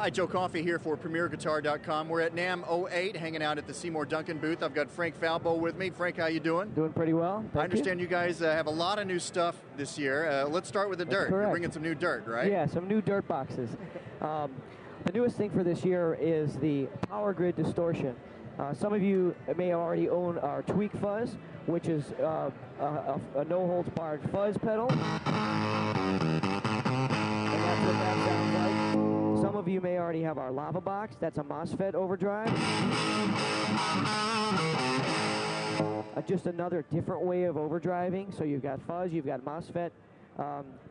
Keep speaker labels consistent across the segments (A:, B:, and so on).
A: Hi, Joe Coffey here for PremierGuitar.com. We're at NAMM 08, hanging out at the Seymour Duncan booth. I've got Frank Falbo with me. Frank, how you doing?
B: Doing pretty well.
A: I understand you guys have a lot of new stuff this year. Let's start with the dirt.
B: Correct.
A: You're bringing some new dirt, right?
B: Yeah, some new dirt boxes. The newest thing for this year is the Power Grid Distortion. Some of you may already own our Tweak Fuzz, which is a no-holds-barred fuzz pedal. And that's what that sounds like. Some of you may already have our Lava Box. That's a MOSFET overdrive. Just another different way of overdriving. So you've got fuzz, you've got MOSFET.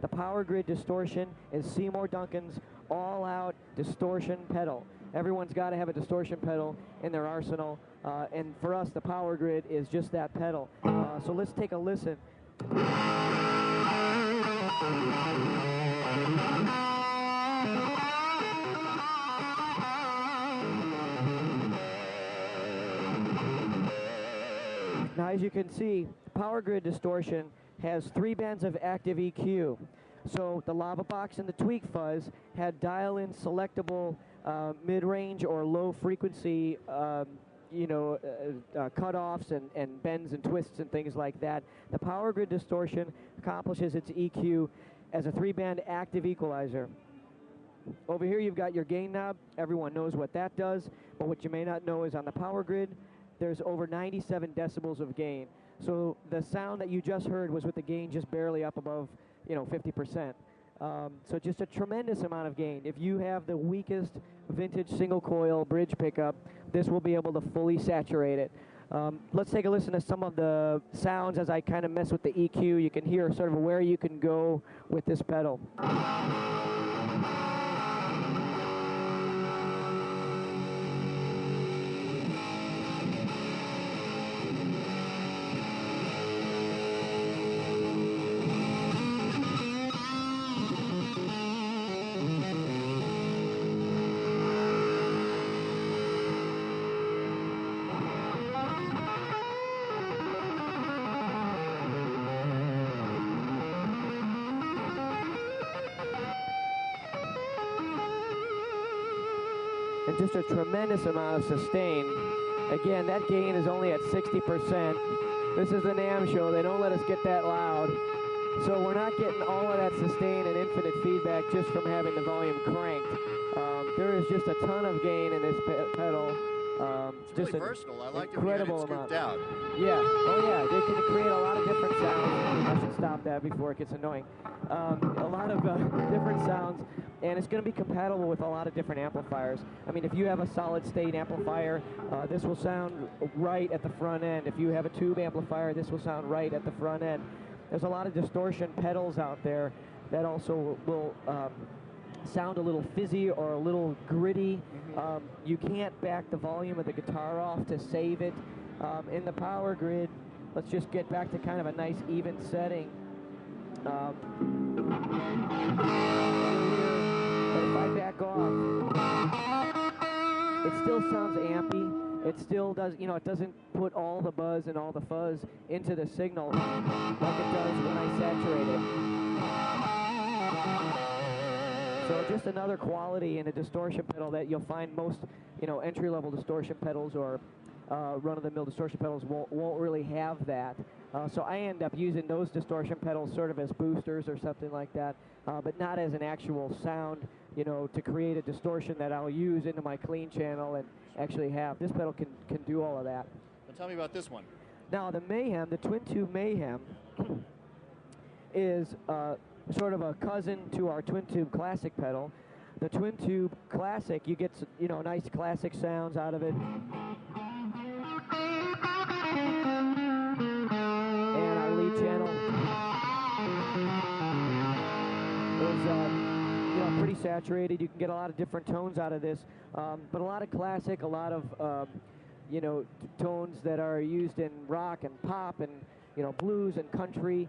B: The Power Grid Distortion is Seymour Duncan's all-out distortion pedal. Everyone's got to have a distortion pedal in their arsenal, and for us, the Power Grid is just that pedal. So let's take a listen. Now, as you can see, Power Grid Distortion has 3 bands of active EQ. So the Lava Box and the Tweak Fuzz had dial-in selectable mid-range or low-frequency, cutoffs and bends and twists and things like that. The Power Grid Distortion accomplishes its EQ as a 3-band active equalizer. Over here you've got your gain knob. Everyone knows what that does, but what you may not know is on the Power Grid, there's over 97 decibels of gain. So the sound that you just heard was with the gain just barely up above 50%. So just a tremendous amount of gain. If you have the weakest vintage single coil bridge pickup, this will be able to fully saturate it. Let's take a listen to some of the sounds as I kind of mess with the EQ. You can hear sort of where you can go with this pedal. And just a tremendous amount of sustain. Again, that gain is only at 60%. This is the NAMM show. They don't let us get that loud. So we're not getting all of that sustain and infinite feedback just from having the volume cranked. There is just a ton of gain in this pedal.
A: It's really versatile. I like
B: incredible
A: it
B: amount.
A: Out.
B: Yeah. Oh yeah. They can create a lot of different sounds. I should stop that before it gets annoying. A lot of different sounds, and it's going to be compatible with a lot of different amplifiers. I mean, if you have a solid-state amplifier, this will sound right at the front end. If you have a tube amplifier, this will sound right at the front end. There's a lot of distortion pedals out there that also will sound a little fizzy or a little gritty. You can't back the volume of the guitar off to save it. In the Power Grid, let's just get back to kind of a nice even setting. But if I back off, it still sounds ampy. It still does, it doesn't put all the buzz and all the fuzz into the signal like it does when I saturate it. So just another quality in a distortion pedal that you'll find most, entry-level distortion pedals or run-of-the-mill distortion pedals won't really have that. So I end up using those distortion pedals sort of as boosters or something like that, but not as an actual sound, to create a distortion that I'll use into my clean channel and actually have. This pedal can do all of that.
A: Well, tell me about this one.
B: Now the Mayhem, the Twin Tube Mayhem, is sort of a cousin to our Twin Tube Classic pedal. The Twin Tube Classic, you get nice classic sounds out of it. And our lead channel is pretty saturated. You can get a lot of different tones out of this, but a lot of classic, a lot of tones that are used in rock and pop and blues and country,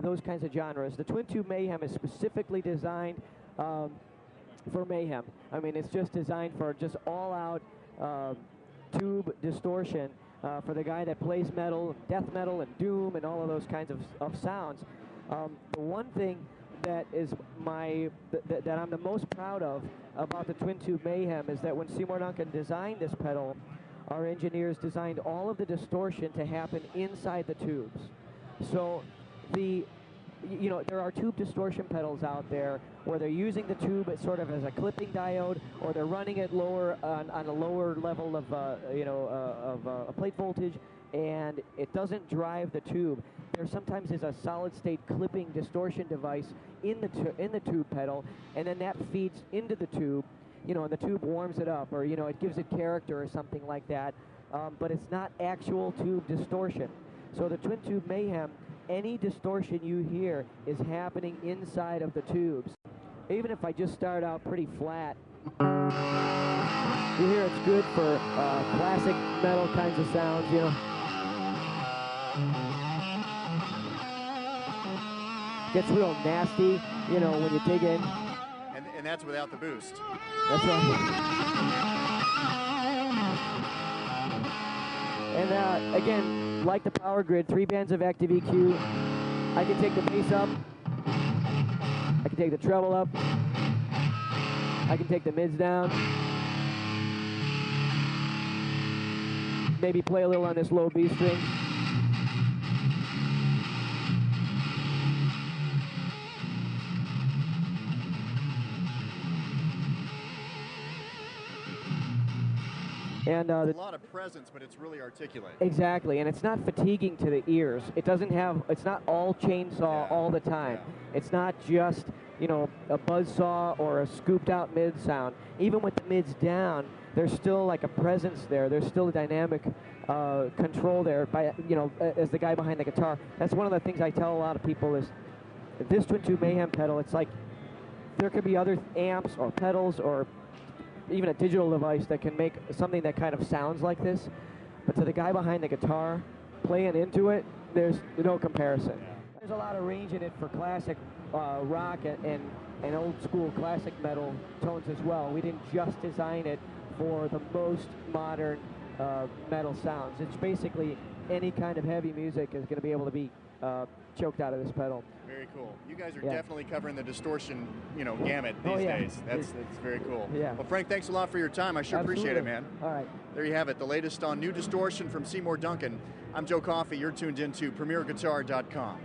B: those kinds of genres. The Twin Tube Mayhem is specifically designed for mayhem. I mean, it's just designed for just all-out tube distortion for the guy that plays metal, death metal, and doom, and all of those kinds of sounds. The one thing that is that I'm the most proud of about the Twin Tube Mayhem is that when Seymour Duncan designed this pedal, our engineers designed all of the distortion to happen inside the tubes. So there are tube distortion pedals out there where they're using the tube as sort of as a clipping diode, or they're running it lower on a lower level of a plate voltage, and it doesn't drive the tube. There sometimes is a solid-state clipping distortion device in the tube pedal, and then that feeds into the tube, and the tube warms it up, or it gives it character or something like that. But it's not actual tube distortion. So the Twin Tube Mayhem, any distortion you hear is happening inside of the tubes. Even if I just start out pretty flat, you hear it's good for classic metal kinds of sounds, Gets real nasty, when you dig in.
A: And that's without the boost.
B: That's right. And again, like the Power Grid, 3 bands of active EQ. I can take the bass up. I can take the treble up. I can take the mids down. Maybe play a little on this low B string. And
A: a lot of presence, but it's really articulate.
B: Exactly, and it's not fatiguing to the ears. It's not all chainsaw all the time. Yeah. It's not just, a buzz saw or a scooped out mid sound. Even with the mids down, there's still like a presence there. There's still a dynamic control there by, as the guy behind the guitar. That's one of the things I tell a lot of people is this Twin Tube Mayhem pedal, it's like there could be other amps or pedals or even a digital device that can make something that kind of sounds like this, but to the guy behind the guitar playing into it, there's no comparison. Yeah. There's a lot of range in it for classic rock and old school classic metal tones as well. We didn't just design it for the most modern metal sounds. It's basically any kind of heavy music is going to be able to be choked out of this pedal.
A: Very cool. You guys are definitely covering the distortion, gamut these days. That's very cool.
B: Yeah.
A: Well, Frank, thanks a lot for your time. I sure appreciate it, man.
B: All right.
A: There you have it, the latest on new distortion from Seymour Duncan. I'm Joe Coffey. You're tuned into PremierGuitar.com.